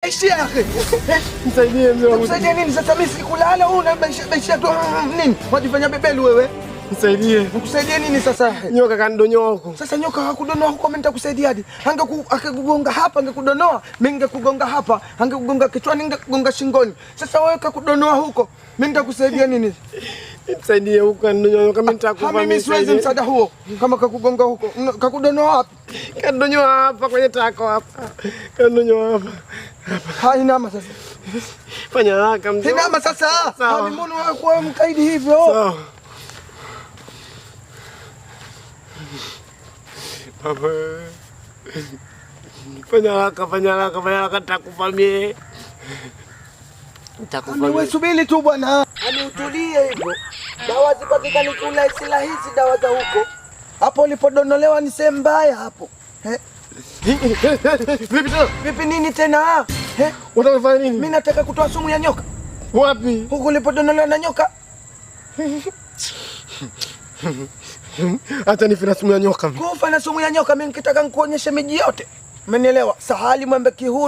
Ishia akhi. Nisaidie mzee wangu. Nisaidie nini sasa? Mimi sikulala wewe unabaisha tu nini? Wajifanya bebelu wewe. Nisaidie. Nikusaidie nini sasa? Nyoka kanidonyoa huko. Sasa nyoka hakudonoa huko, mimi nitakusaidiaje? Angekugonga hapa angekudonoa, mimi ningekugonga hapa, angekugonga kichwani, ningekugonga shingoni. Sasa wewe kakudonoa huko, mimi nitakusaidia nini? Nisaidie huko kanidonyoa kama nitakufa mimi. Mimi siwezi msaada huo kama kakugonga huko. Kakudonoa wapi? Kanidonyoa hapa kwenye tako hapa. Kanidonyoa hapa. Hai nama sasa. Fanya haraka mzee. Nama sasa. Sawa. Mbona wewe mkaidi hivyo? Sawa. Papa. Fanya haraka nitakufa mie. Wewe subiri tu bwana. Utulie hivyo. Dawa zipatikani kula sila hizi dawa za huko. Hapo ulipodonolewa ni sehemu mbaya hapo. Vipi nini tena? Unataka kufanya nini? Mimi nataka kutoa sumu ya nyoka. Wapi? Huko ulipodonolewa na nyoka. Hata nife na sumu ya nyoka. Kufa na sumu ya nyoka, mimi nikitaka nikuonyeshe miji yote. Umenielewa? Sahali Mwembe Kihuni.